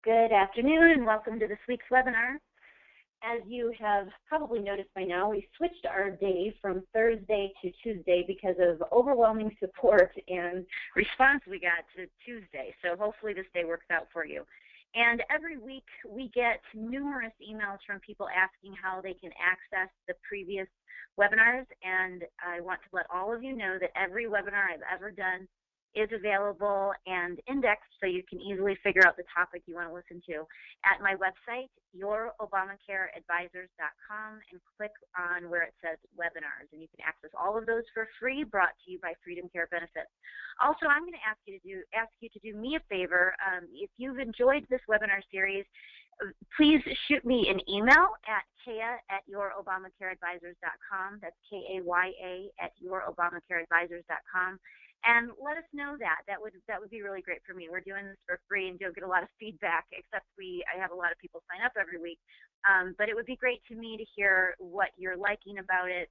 Good afternoon and welcome to this week's webinar. As you have probably noticed by now, we switched our day from Thursday to Tuesday because of overwhelming support and response we got to Tuesday. So hopefully this day works out for you. And every week we get numerous emails from people asking how they can access the previous webinars. And I want to let all of you know that every webinar I've ever done is available and indexed so you can easily figure out the topic you want to listen to at my website, yourobamacareadvisors.com, and click on where it says webinars. And you can access all of those for free, brought to you by Freedom Care Benefits. Also, I'm going to ask you to do me a favor. If you've enjoyed this webinar series, please shoot me an email at kaya@yourobamacareadvisors.com. That's Kaya at yourobamacareadvisors.com. And let us know that. That would be really great for me. We're doing this for free, and you'll get a lot of feedback, except I have a lot of people sign up every week. But it would be great to me to hear what you're liking about it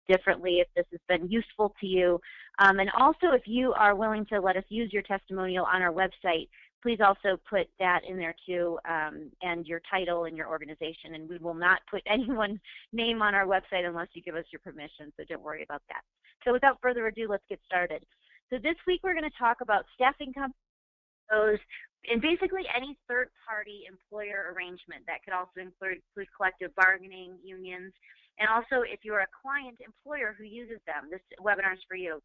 differently, if this has been useful to you. And also, if you are willing to let us use your testimonial on our website, please also put that in there too, and your title and your organization. And we will not put anyone's name on our website unless you give us your permission, so don't worry about that. So without further ado, let's get started. So this week we're going to talk about staffing companies and basically any third-party employer arrangement. That could also include collective bargaining, unions, and also if you're a client employer who uses them, this webinar is for you.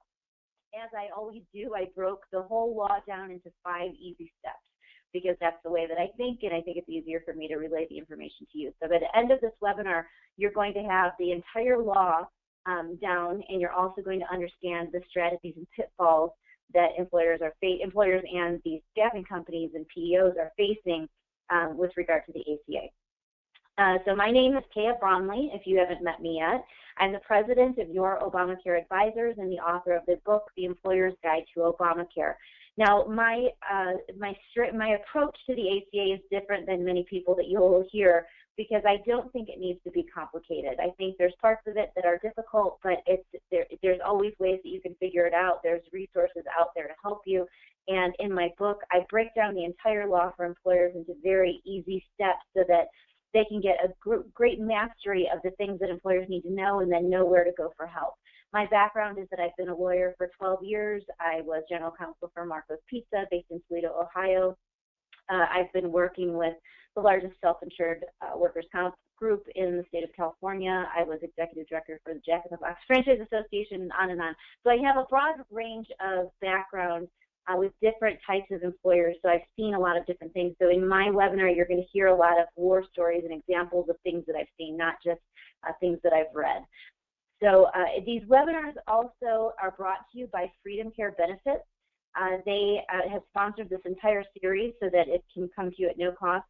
As I always do, I broke the whole law down into 5 easy steps because that's the way that I think, and I think it's easier for me to relay the information to you. So by the end of this webinar, you're going to have the entire law down, and you're also going to understand the strategies and pitfalls that employers and these staffing companies and PEOs are facing with regard to the ACA. So my name is Kaya Bromley, if you haven't met me yet. I'm the president of Your Obamacare Advisors and the author of the book, The Employer's Guide to Obamacare. Now, my approach to the ACA is different than many people that you will hear because I don't think it needs to be complicated. I think there's parts of it that are difficult, but there's always ways that you can figure it out. There's resources out there to help you. And in my book, I break down the entire law for employers into very easy steps so that they can get a great mastery of the things that employers need to know and then know where to go for help. My background is that I've been a lawyer for 12 years. I was general counsel for Marco's Pizza based in Toledo, Ohio. I've been working with the largest self-insured workers' comp group in the state of California. I was executive director for the Jack in the Box Franchise Association, and on and on. So I have a broad range of background with different types of employers, so I've seen a lot of different things. So in my webinar, you're going to hear a lot of war stories and examples of things that I've seen, not just things that I've read. So these webinars also are brought to you by Freedom Care Benefits. They have sponsored this entire series so that it can come to you at no cost.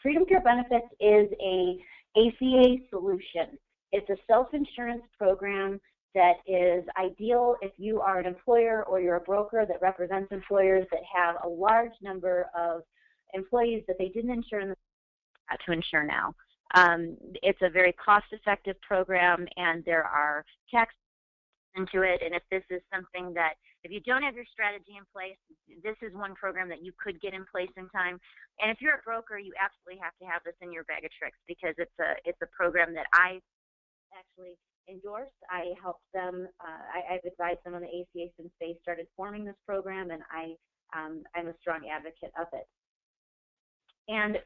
Freedom Care Benefits is a ACA solution. It's a self-insurance program that is ideal if you are an employer or you're a broker that represents employers that have a large number of employees that they didn't insure in the past to insure now. It's a very cost-effective program, and there are tax into it. And if this is something that, if you don't have your strategy in place, this is one program that you could get in place in time. And if you're a broker, you absolutely have to have this in your bag of tricks because it's a program that I actually endorsed. I helped them. I've advised them on the ACA since they started forming this program, and I'm a strong advocate of it. And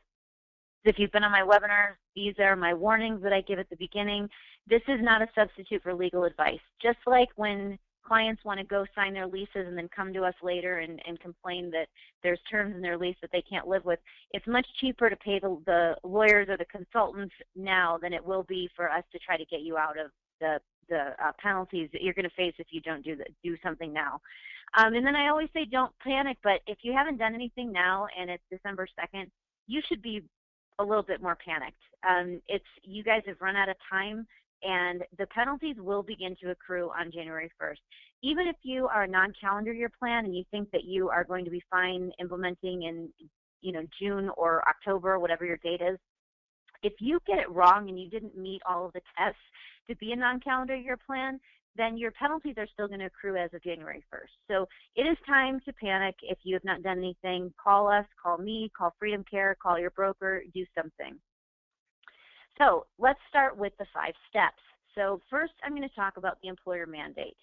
if you've been on my webinars, these are my warnings that I give at the beginning. This is not a substitute for legal advice. Just like when clients want to go sign their leases and then come to us later and complain that there's terms in their lease that they can't live with, it's much cheaper to pay the lawyers or the consultants now than it will be for us to try to get you out of the penalties that you're going to face if you don't do something now. And then I always say don't panic, but if you haven't done anything now and it's December 2nd, you should be a little bit more panicked. You guys have run out of time, and the penalties will begin to accrue on January 1st. Even if you are a non-calendar year plan and you think that you are going to be fine implementing in June or October, whatever your date is, if you get it wrong and you didn't meet all of the tests to be a non-calendar year plan, then your penalties are still going to accrue as of January 1st. So it is time to panic. If you have not done anything, call us, call me, call Freedom Care, call your broker, do something. So let's start with the 5 steps. So first, I'm going to talk about the employer mandate.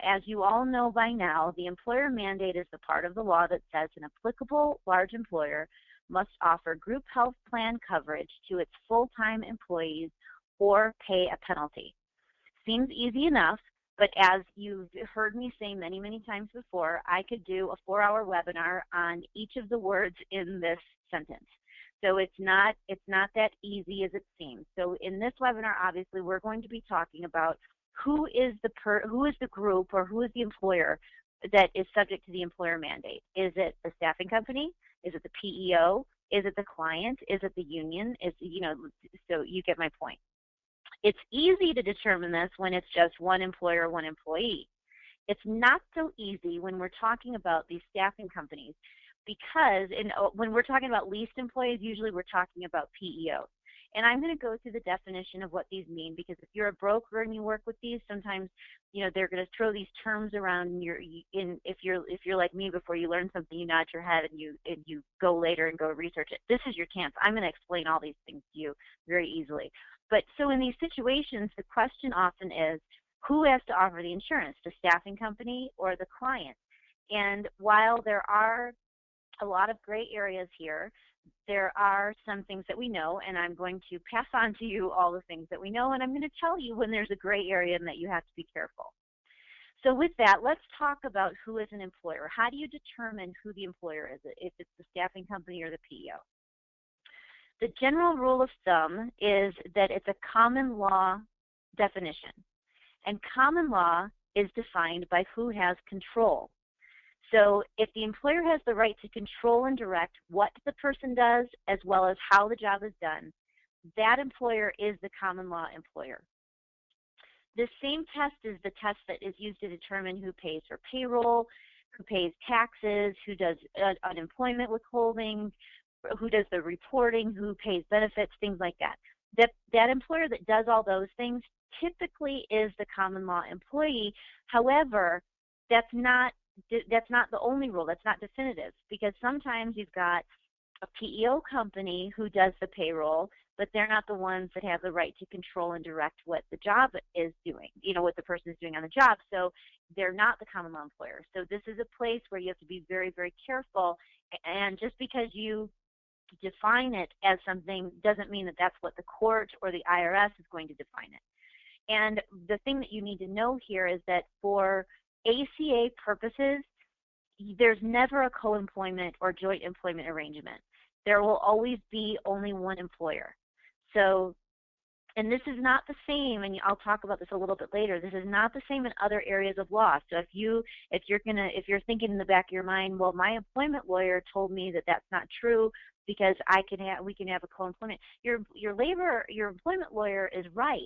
As you all know by now, the employer mandate is the part of the law that says an applicable large employer must offer group health plan coverage to its full-time employees or pay a penalty. Seems easy enough, but as you've heard me say many, many times before, I could do a 4-hour webinar on each of the words in this sentence. So it's not that easy as it seems. So in this webinar, obviously, we're going to be talking about who is the group or who is the employer that is subject to the employer mandate. Is it the staffing company? Is it the PEO? Is it the client? Is it the union? So you get my point. It's easy to determine this when it's just one employer, one employee. It's not so easy when we're talking about these staffing companies, because when we're talking about leased employees, usually we're talking about PEOs. And I'm going to go through the definition of what these mean, because if you're a broker and you work with these, sometimes they're going to throw these terms around. And if you're like me, before you learn something, you nod your head and you go later and go research it. This is your chance. I'm going to explain all these things to you very easily. But so in these situations, the question often is, who has to offer the insurance, the staffing company or the client? And while there are a lot of gray areas here, there are some things that we know, and I'm going to pass on to you all the things that we know, and I'm going to tell you when there's a gray area and that you have to be careful. So with that, let's talk about who is an employer. How do you determine who the employer is, if it's the staffing company or the PEO? The general rule of thumb is that it's a common law definition, and common law is defined by who has control. So if the employer has the right to control and direct what the person does as well as how the job is done, that employer is the common law employer. This same test is the test that is used to determine who pays for payroll, who pays taxes, who does unemployment withholding, who does the reporting, who pays benefits, things like that. That employer that does all those things typically is the common law employee. However, that's not the only rule. That's not definitive, because sometimes you've got a PEO company who does the payroll, but they're not the ones that have the right to control and direct what the job is doing, what the person is doing on the job. So they're not the common law employer. So this is a place where you have to be very, very careful. And just because you define it as something doesn't mean that that's what the court or the IRS is going to define it. And the thing that you need to know here is that for ACA purposes, there's never a co-employment or joint employment arrangement. There will always be only one employer. So, and this is not the same, and I'll talk about this a little bit later, this is not the same in other areas of law. So if you're thinking in the back of your mind, well, my employment lawyer told me that that's not true because we can have a co-employment. Your employment lawyer is right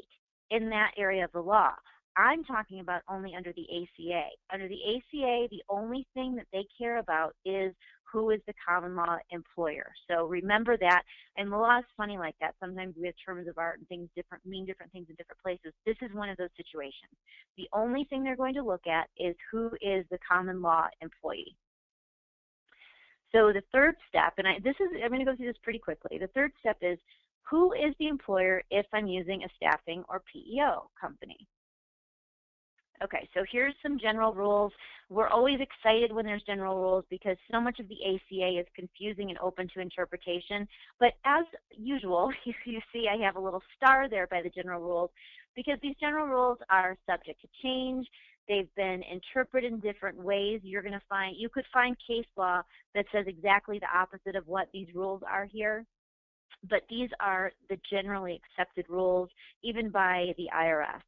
in that area of the law. I'm talking about only under the ACA. Under the ACA, the only thing that they care about is who is the common law employer. So remember that. And the law is funny like that. Sometimes we have terms of art and things mean different things in different places. This is one of those situations. The only thing they're going to look at is who is the common law employee. So the third step, and I'm going to go through this pretty quickly. The third step is, who is the employer if I'm using a staffing or PEO company? Okay, so here's some general rules. We're always excited when there's general rules because so much of the ACA is confusing and open to interpretation. But as usual, you see I have a little star there by the general rules because these general rules are subject to change. They've been interpreted in different ways. You could find case law that says exactly the opposite of what these rules are here. But these are the generally accepted rules, even by the IRS.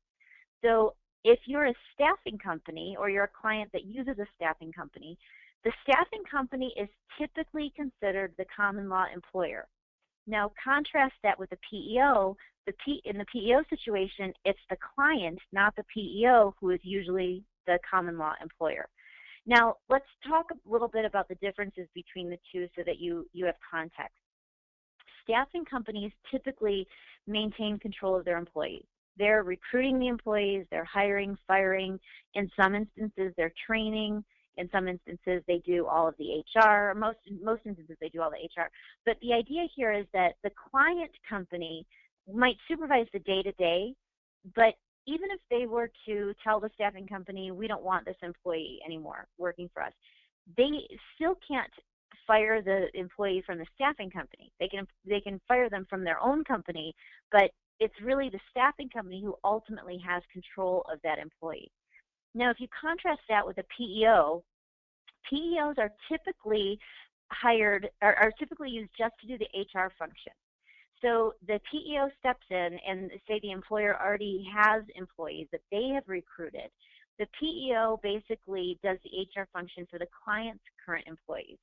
So if you're a staffing company or you're a client that uses a staffing company, the staffing company is typically considered the common law employer. Now contrast that with the PEO. In the PEO situation, it's the client, not the PEO, who is usually the common law employer. Now let's talk a little bit about the differences between the two so that you have context. Staffing companies typically maintain control of their employees. They're recruiting the employees, they're hiring, firing. In some instances, they're training. In some instances, they do all of the HR. Most instances, they do all the HR. But the idea here is that the client company might supervise the day-to-day, but even if they were to tell the staffing company, we don't want this employee anymore working for us, they still can't fire the employee from the staffing company. They can fire them from their own company, but it's really the staffing company who ultimately has control of that employee. Now, if you contrast that with a PEO, PEOs are typically are typically used just to do the HR function. So the PEO steps in and say the employer already has employees that they have recruited. The PEO basically does the HR function for the client's current employees.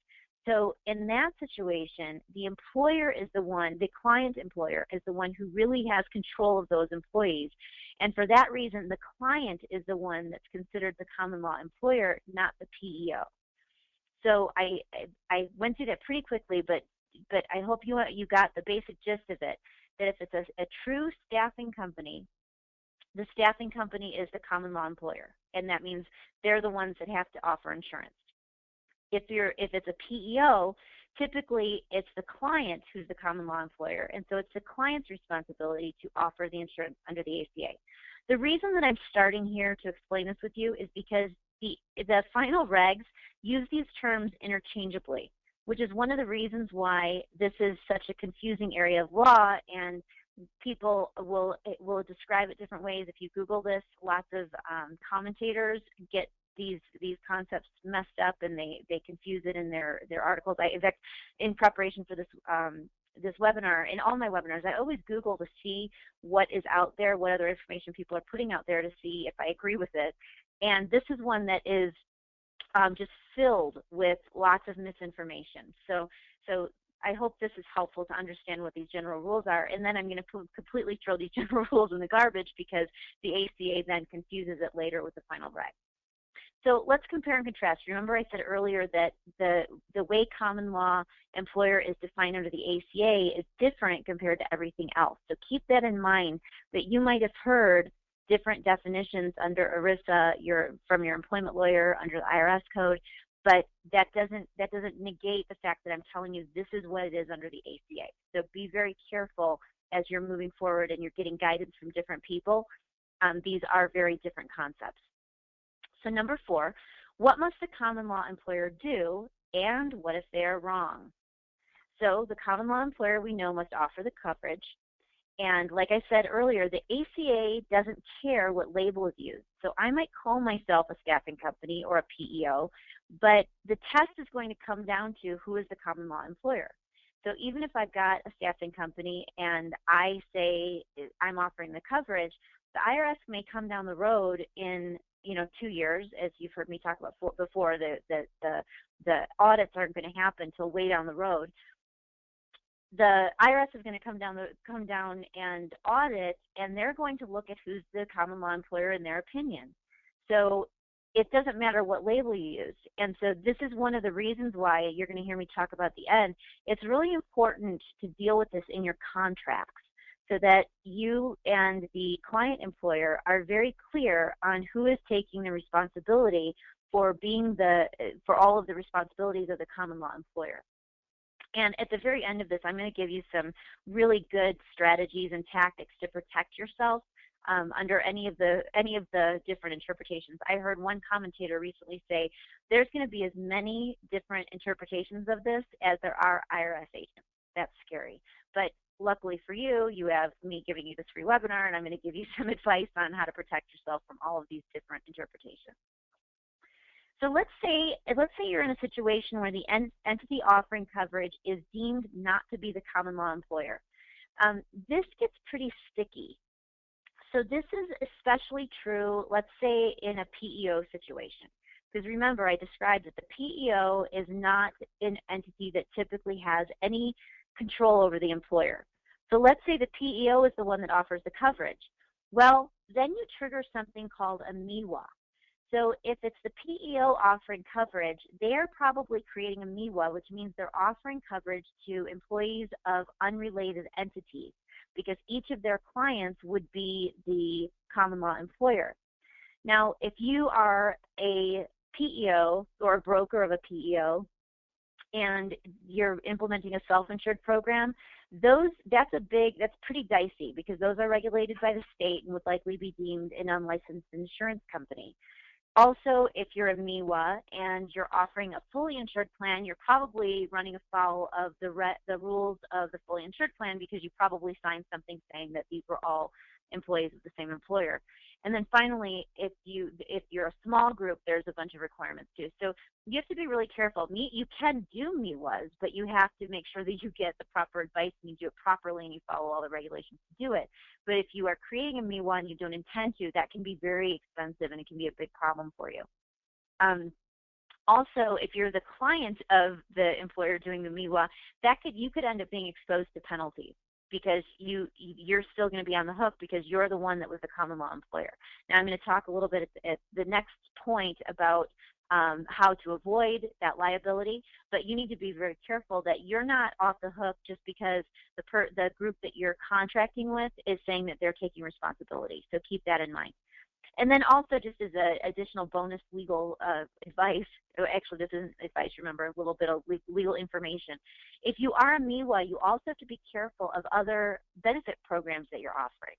So in that situation, the employer is the one, the client employer is the one who really has control of those employees. And for that reason, the client is the one that's considered the common law employer, not the PEO. So I went through that pretty quickly, but I hope you got the basic gist of it, that if it's a true staffing company, the staffing company is the common law employer, and that means they're the ones that have to offer insurance. If it's a PEO, typically it's the client who's the common law employer, and so it's the client's responsibility to offer the insurance under the ACA. The reason that I'm starting here to explain this with you is because the final regs use these terms interchangeably, which is one of the reasons why this is such a confusing area of law, and people will describe it different ways. If you Google this, lots of commentators get these concepts messed up, and they confuse it in their articles. In fact, in preparation for this webinar, in all my webinars, I always Google to see what is out there, what other information people are putting out there, to see if I agree with it. And this is one that is just filled with lots of misinformation. So I hope this is helpful to understand what these general rules are, and then I'm going to completely throw these general rules in the garbage because the ACA then confuses it later with the final reg. So let's compare and contrast. Remember I said earlier that the way common law employer is defined under the ACA is different compared to everything else. So keep that in mind, that you might have heard different definitions under ERISA, from your employment lawyer, under the IRS code, but that doesn't negate the fact that I'm telling you this is what it is under the ACA. So be very careful as you're moving forward and you're getting guidance from different people. These are very different concepts. So number 4, what must the common law employer do, and what if they are wrong? So the common law employer, we know, must offer the coverage. And like I said earlier, the ACA doesn't care what label is used. So I might call myself a staffing company or a PEO, but the test is going to come down to who is the common law employer. So even if I've got a staffing company and I say I'm offering the coverage, the IRS may come down the road in 2 years, as you've heard me talk about before. The audits aren't going to happen until way down the road. The IRS is going to come down and audit, and they're going to look at who's the common law employer in their opinion. So it doesn't matter what label you use. And so this is one of the reasons why you're going to hear me talk about the end. It's really important to deal with this in your contracts, so that you and the client employer are very clear on who is taking the responsibility for all of the responsibilities of the common law employer. And at the very end of this, I'm going to give you some really good strategies and tactics to protect yourself under any of the different interpretations. I heard one commentator recently say there's going to be as many different interpretations of this as there are IRS agents. That's scary. But luckily for you, you have me giving you this free webinar, and I'm going to give you some advice on how to protect yourself from all of these different interpretations. So let's say you're in a situation where the entity offering coverage is deemed not to be the common law employer. This gets pretty sticky. So this is especially true, let's say, in a PEO situation. Because remember, I described that the PEO is not an entity that typically has any control over the employer. So let's say the PEO is the one that offers the coverage. Well, then you trigger something called a MIWA. So if it's the PEO offering coverage, they're probably creating a MIWA, which means they're offering coverage to employees of unrelated entities. because each of their clients would be the common law employer. Now, if you are a PEO or a broker of a PEO and you're implementing a self-insured program, that's pretty dicey, because those are regulated by the state and would likely be deemed an unlicensed insurance company. Also, if you're a MIWA and you're offering a fully insured plan, you're probably running afoul of the rules of the fully insured plan, because you probably signed something saying that these were all employees of the same employer. And then finally, if you're a small group, there's a bunch of requirements too. So you have to be really careful. You can do MIWAs, but you have to make sure that you get the proper advice and you do it properly and you follow all the regulations to do it. But if you are creating a MIWA and you don't intend to, that can be very expensive and it can be a big problem for you. Also, if you're the client of the employer doing the MIWA, you could end up being exposed to penalties, because you're still going to be on the hook because you're the one that was the common law employer. Now I'm going to talk a little bit at the next point about how to avoid that liability, but you need to be very careful that you're not off the hook just because the group that you're contracting with is saying that they're taking responsibility. So keep that in mind. And then also, just as an additional bonus legal advice, actually this isn't advice, remember, a little bit of legal information. If you are a MIWA, you also have to be careful of other benefit programs that you're offering,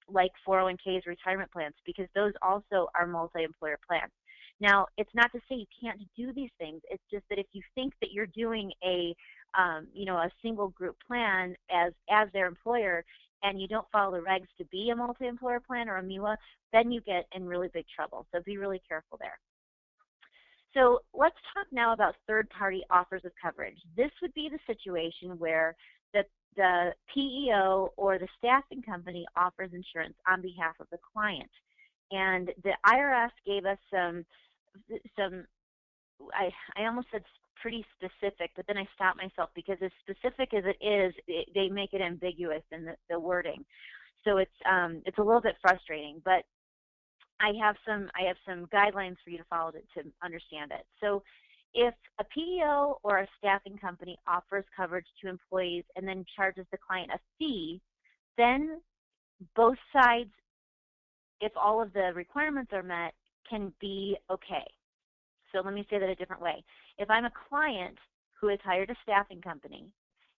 like 401ks, retirement plans, because those also are multi-employer plans. Now, it's not to say you can't do these things. It's just that if you think that you're doing a single group plan as their employer, and you don't follow the regs to be a multi-employer plan or a MIWA, then you get in really big trouble. So be really careful there. So let's talk now about third-party offers of coverage. This would be the situation where the PEO or the staffing company offers insurance on behalf of the client. And the IRS gave us some I almost said pretty specific, but then I stopped myself, because as specific as it is, they make it ambiguous in the wording. So it's a little bit frustrating, but I have some guidelines for you to follow to understand it. So if a PEO or a staffing company offers coverage to employees and then charges the client a fee, then both sides, if all of the requirements are met, can be okay. So let me say that a different way. If I'm a client who has hired a staffing company,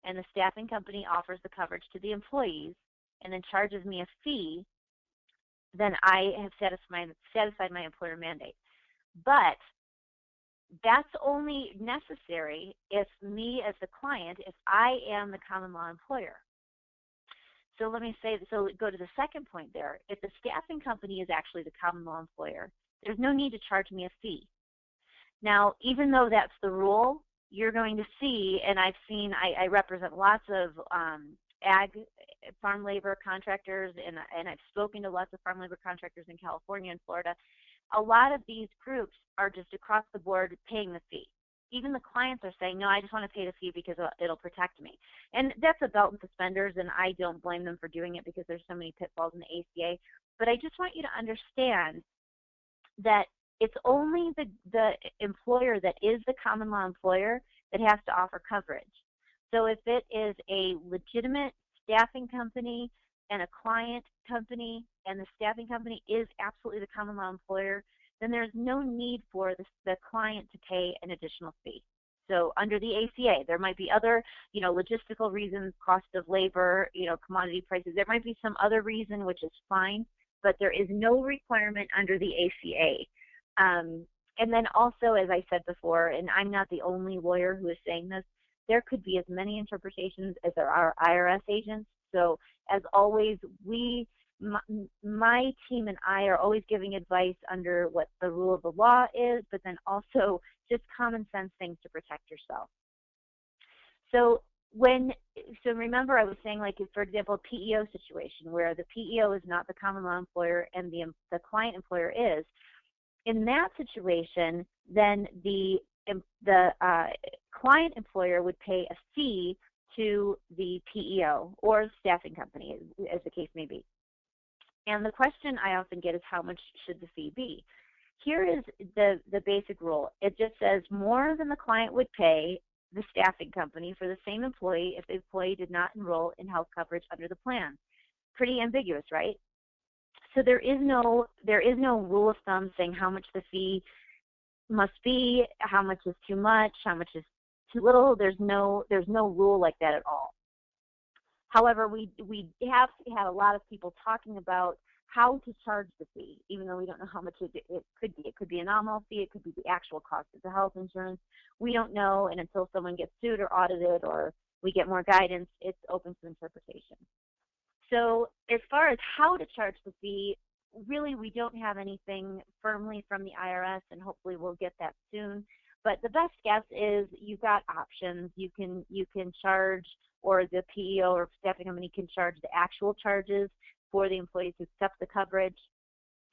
and the staffing company offers the coverage to the employees and then charges me a fee, then I have satisfied my employer mandate. But that's only necessary if me as the client, if I am the common law employer. So let me go to the second point there. If the staffing company is actually the common law employer, there's no need to charge me a fee. Now, even though that's the rule, you're going to see, and I represent lots of farm labor contractors, and I've spoken to lots of farm labor contractors in California and Florida. A lot of these groups are just across the board paying the fee. Even the clients are saying, no, I just want to pay the fee because it'll protect me. And that's a belt and suspenders, and I don't blame them for doing it because there's so many pitfalls in the ACA. But I just want you to understand that it's only the employer that is the common law employer that has to offer coverage. So if it is a legitimate staffing company and a client company, and the staffing company is absolutely the common law employer, then there's no need for the client to pay an additional fee. So under the ACA, there might be other, logistical reasons, cost of labor, commodity prices. There might be some other reason, which is fine, but there is no requirement under the ACA. And then also, as I said before, and I'm not the only lawyer who is saying this, there could be as many interpretations as there are IRS agents. So as always, my team and I are always giving advice under what the rule of the law is, but then also just common sense things to protect yourself. So remember, I was saying, like, for example, a PEO situation where the PEO is not the common law employer and the client employer is. In that situation, then the client employer would pay a fee to the PEO or staffing company, as the case may be. And the question I often get is, how much should the fee be? Here is the basic rule. It just says more than the client would pay, the staffing company for the same employee if the employee did not enroll in health coverage under the plan. Pretty ambiguous, right? So there is no rule of thumb saying how much the fee must be, how much is too much, how much is too little. There's no rule like that at all. However, we have had a lot of people talking about how to charge the fee, even though we don't know how much it could be. It could be a nominal fee. It could be the actual cost of the health insurance. We don't know, and until someone gets sued or audited or we get more guidance, it's open to interpretation. So as far as how to charge the fee, really we don't have anything firmly from the IRS, and hopefully we'll get that soon. But the best guess is you've got options. You can charge, or the PEO or staffing company can charge the actual charges for the employees who accept the coverage.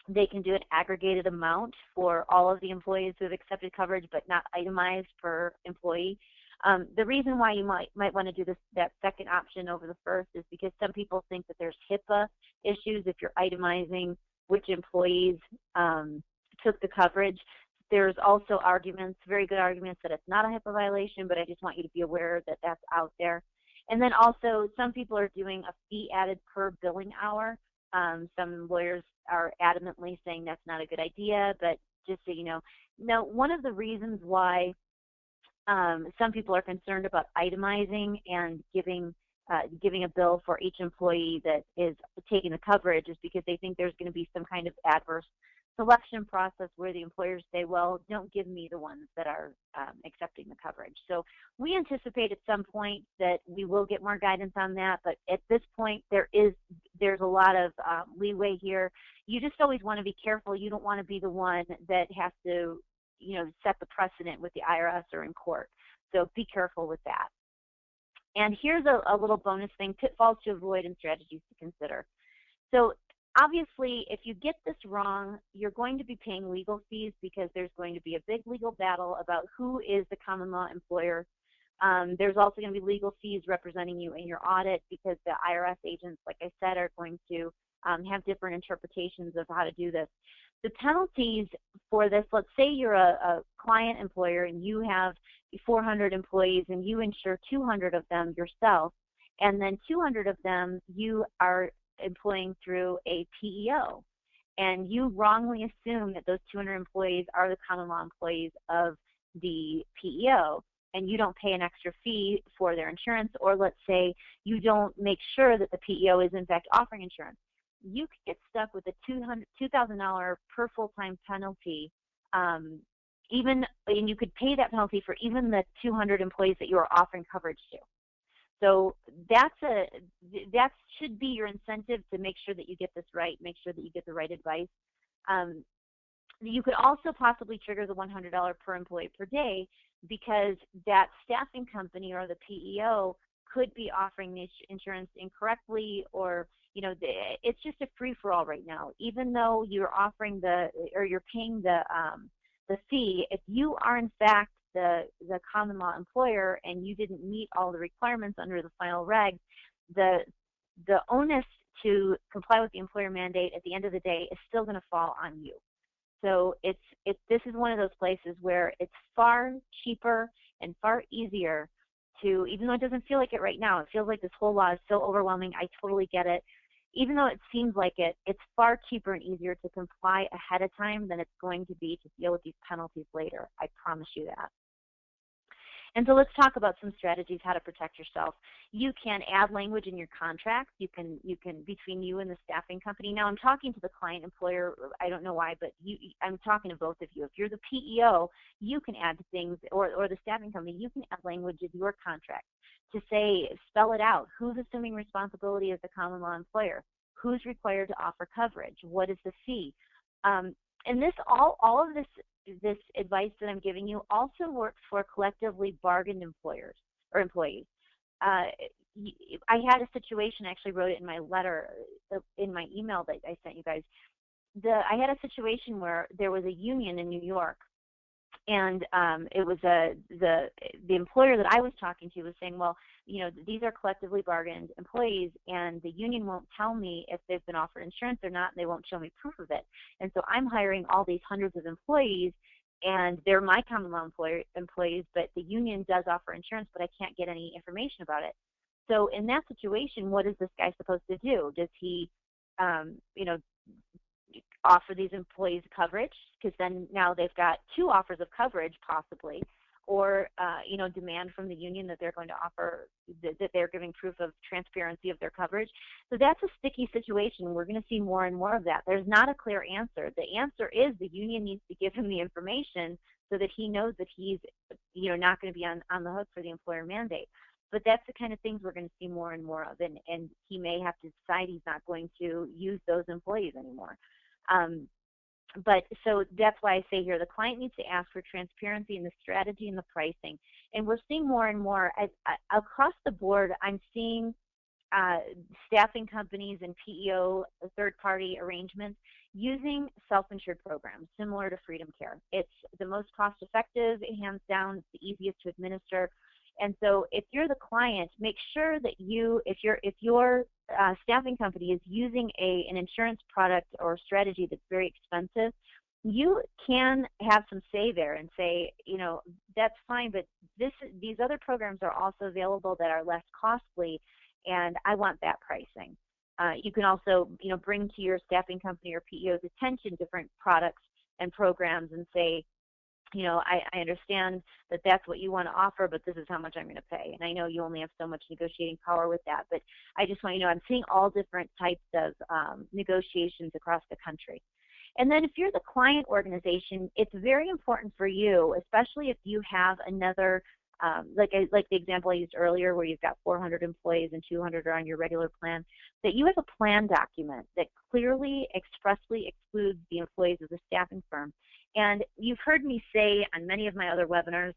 They can do an aggregated amount for all of the employees who have accepted coverage, but not itemized per employee. The reason why you might want to do that second option over the first is because some people think that there's HIPAA issues if you're itemizing which employees took the coverage. There's also arguments, very good arguments, that it's not a HIPAA violation, but I just want you to be aware that that's out there. And then also, some people are doing a fee added per billing hour. Some lawyers are adamantly saying that's not a good idea, but just so you know. Now, one of the reasons why some people are concerned about itemizing and giving a bill for each employee that is taking the coverage is because they think there's going to be some kind of adverse selection process where the employers say, well, don't give me the ones that are accepting the coverage. So we anticipate at some point that we will get more guidance on that, but at this point there's a lot of leeway here. You just always want to be careful. You don't want to be the one that has to, set the precedent with the IRS or in court. So be careful with that. And here's a little bonus thing: pitfalls to avoid and strategies to consider. So obviously, if you get this wrong, you're going to be paying legal fees because there's going to be a big legal battle about who is the common law employer. There's also going to be legal fees representing you in your audit because the IRS agents, like I said, are going to have different interpretations of how to do this. The penalties for this, let's say you're a client employer and you have 400 employees and you insure 200 of them yourself, and then 200 of them you are employing through a PEO, and you wrongly assume that those 200 employees are the common law employees of the PEO, and you don't pay an extra fee for their insurance, or let's say you don't make sure that the PEO is in fact offering insurance, you could get stuck with a $2,000 per full-time penalty, and you could pay that penalty for even the 200 employees that you are offering coverage to. So that should be your incentive to make sure that you get this right, make sure that you get the right advice. You could also possibly trigger the $100 per employee per day because that staffing company or the PEO could be offering the insurance incorrectly, or it's just a free-for-all right now. Even though you're offering you're paying the fee, if you are in fact the common law employer and you didn't meet all the requirements under the final regs, the onus to comply with the employer mandate at the end of the day is still going to fall on you. So this is one of those places where it's far cheaper and far easier to, even though it doesn't feel like it right now, it feels like this whole law is so overwhelming. I totally get it. Even though it seems like it, it's far cheaper and easier to comply ahead of time than it's going to be to deal with these penalties later. I promise you that. And so let's talk about some strategies how to protect yourself. You can add language in your contracts. You can between you and the staffing company. Now I'm talking to the client employer. I don't know why, but I'm talking to both of you. If you're the PEO, you can add things, or the staffing company, you can add language in your contract to say, spell it out. Who's assuming responsibility as the common law employer? Who's required to offer coverage? What is the fee? And this all of this advice that I'm giving you also works for collectively bargained employers or employees. I had a situation, I actually wrote it in my letter, in my email that I sent you guys. I had a situation where there was a union in New York, and it was the employer that I was talking to was saying, well, these are collectively bargained employees, and the union won't tell me if they've been offered insurance or not, and they won't show me proof of it. And so I'm hiring all these hundreds of employees, and they're my common law employees, but the union does offer insurance, but I can't get any information about it. So in that situation, what is this guy supposed to do? Does he, you know, offer these employees coverage, because then now they've got two offers of coverage possibly, or you know, demand from the union that they're going to offer, that they're giving proof of transparency of their coverage. So that's a sticky situation. We're going to see more and more of that. There's not a clear answer. The answer is the union needs to give him the information so that he knows that he's, you know, not going to be on the hook for the employer mandate. But that's the kind of things we're going to see more and more of, and he may have to decide he's not going to use those employees anymore. But so that's why I say here, the client needs to ask for transparency in the strategy and the pricing. And we're seeing more and more across the board. I'm seeing staffing companies and PEO third-party arrangements using self-insured programs similar to Freedom Care. It's the most cost-effective, hands down, it's the easiest to administer. And so if you're the client, make sure that if your staffing company is using an insurance product or strategy that's very expensive, you can have some say there and say, you know, that's fine, but these other programs are also available that are less costly, and I want that pricing. You can also, you know, bring to your staffing company or PEO's attention different products and programs and say, you know, I understand that that's what you want to offer, but this is how much I'm going to pay. And I know you only have so much negotiating power with that, but I just want you to know I'm seeing all different types of negotiations across the country. And then if you're the client organization, it's very important for you, especially if you have another, like the example I used earlier where you've got 400 employees and 200 are on your regular plan, that you have a plan document that clearly, expressly excludes the employees of the staffing firm. And you've heard me say on many of my other webinars,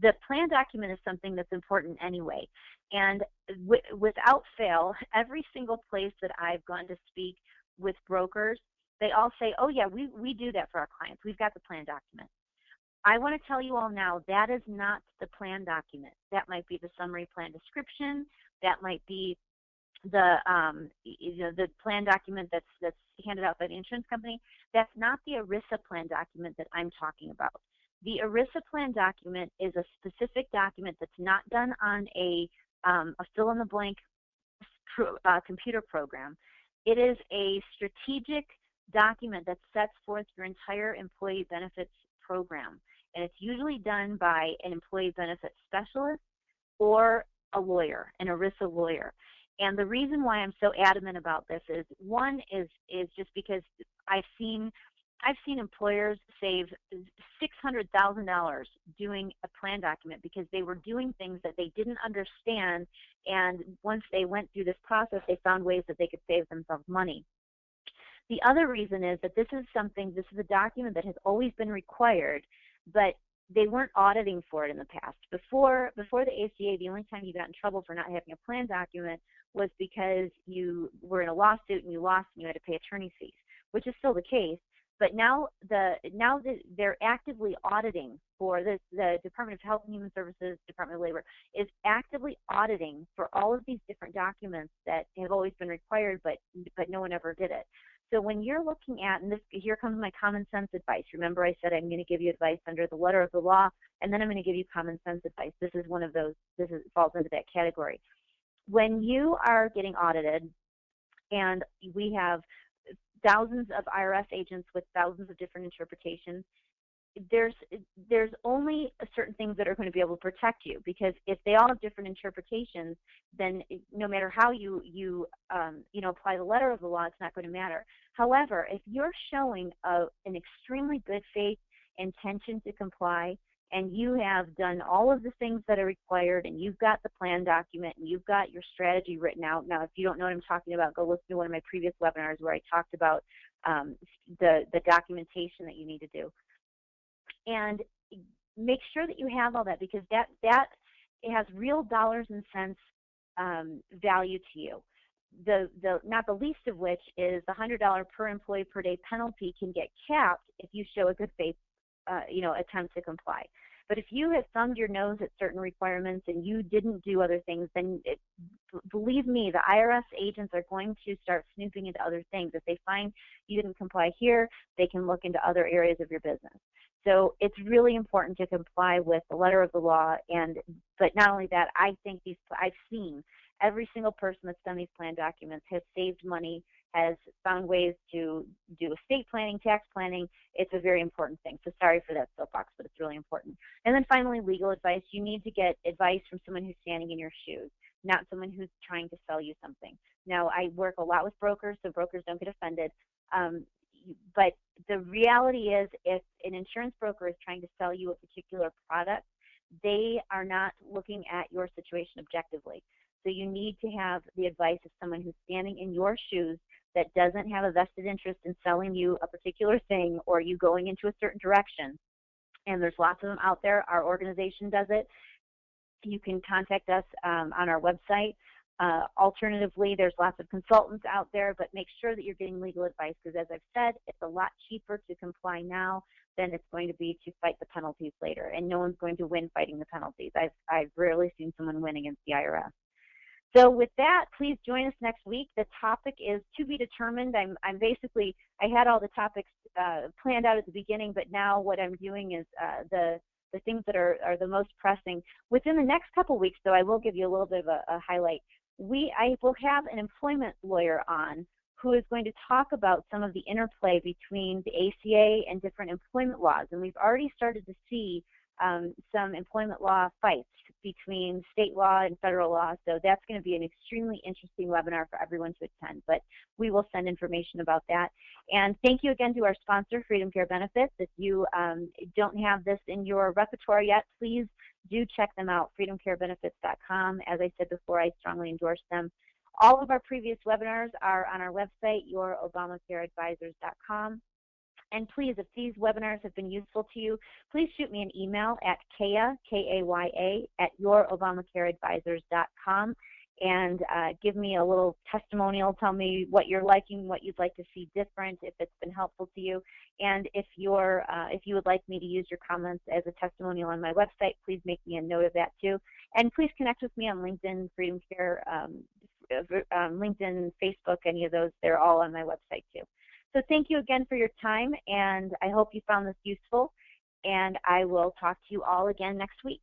the plan document is something that's important anyway. And without fail, every single place that I've gone to speak with brokers, they all say, oh yeah, we do that for our clients. We've got the plan document. I want to tell you all now, that is not the plan document. That might be the summary plan description. That might be the plan document that's handed out by the insurance company. That's not the ERISA plan document that I'm talking about. The ERISA plan document is a specific document that's not done on a fill-in-the-blank computer program. It is a strategic document that sets forth your entire employee benefits program. And it's usually done by an employee benefits specialist or a lawyer, an ERISA lawyer. And the reason why I'm so adamant about this is, one is just because I've seen employers save $600,000 doing a plan document because they were doing things that they didn't understand, and once they went through this process, they found ways that they could save themselves money. The other reason is that this is a document that has always been required, but they weren't auditing for it in the past. Before the ACA, the only time you got in trouble for not having a plan document was because you were in a lawsuit and you lost and you had to pay attorney fees, which is still the case. But now they're actively auditing for the Department of Health and Human Services, Department of Labor is actively auditing for all of these different documents that have always been required, but no one ever did it. So when you're looking at, and here comes my common sense advice. Remember I said I'm going to give you advice under the letter of the law, and then I'm going to give you common sense advice. This is one of those, falls into that category. When you are getting audited, and we have thousands of IRS agents with thousands of different interpretations, there's only certain things that are going to be able to protect you, because if they all have different interpretations, then no matter how you apply the letter of the law, it's not going to matter. However, if you're showing an extremely good faith intention to comply, and you have done all of the things that are required, and you've got the plan document, and you've got your strategy written out. Now, if you don't know what I'm talking about, go listen to one of my previous webinars where I talked about the documentation that you need to do. And make sure that you have all that, because that it has real dollars and cents value to you. Not the least of which is the $100 per employee per day penalty can get capped if you show a good faith attempt to comply. But if you have thumbed your nose at certain requirements and you didn't do other things, then believe me, the IRS agents are going to start snooping into other things. If they find you didn't comply here, they can look into other areas of your business. So it's really important to comply with the letter of the law. But not only that, I think I've seen every single person that's done these plan documents has saved money, has found ways to do estate planning, tax planning. It's a very important thing. So sorry for that soapbox, but it's really important. And then finally, legal advice. You need to get advice from someone who's standing in your shoes, not someone who's trying to sell you something. Now, I work a lot with brokers, so brokers don't get offended. But the reality is, if an insurance broker is trying to sell you a particular product, they are not looking at your situation objectively. So you need to have the advice of someone who's standing in your shoes, that doesn't have a vested interest in selling you a particular thing or you going into a certain direction. And there's lots of them out there. Our organization does it. You can contact us on our website. Alternatively, there's lots of consultants out there, but make sure that you're getting legal advice, because as I've said, it's a lot cheaper to comply now than it's going to be to fight the penalties later. And no one's going to win fighting the penalties. I've rarely seen someone win against the IRS. So with that, please join us next week. The topic is to be determined. I had all the topics planned out at the beginning, but now what I'm doing is the things that are the most pressing. Within the next couple weeks, though, I will give you a little bit of a highlight. I will have an employment lawyer on who is going to talk about some of the interplay between the ACA and different employment laws. And we've already started to see some employment law fights between state law and federal law. So that's going to be an extremely interesting webinar for everyone to attend, but we will send information about that. And thank you again to our sponsor, Freedom Care Benefits. If you don't have this in your repertoire yet, please do check them out, freedomcarebenefits.com. As I said before, I strongly endorse them. All of our previous webinars are on our website, yourobamacareadvisors.com. And please, if these webinars have been useful to you, please shoot me an email at Kaya, K-A-Y-A, at yourobamacareadvisors.com, and give me a little testimonial. Tell me what you're liking, what you'd like to see different, if it's been helpful to you. And if you would like me to use your comments as a testimonial on my website, please make me a note of that too. And please connect with me on LinkedIn, Freedom Care, LinkedIn, Facebook, any of those. They're all on my website too. So thank you again for your time, and I hope you found this useful, and I will talk to you all again next week.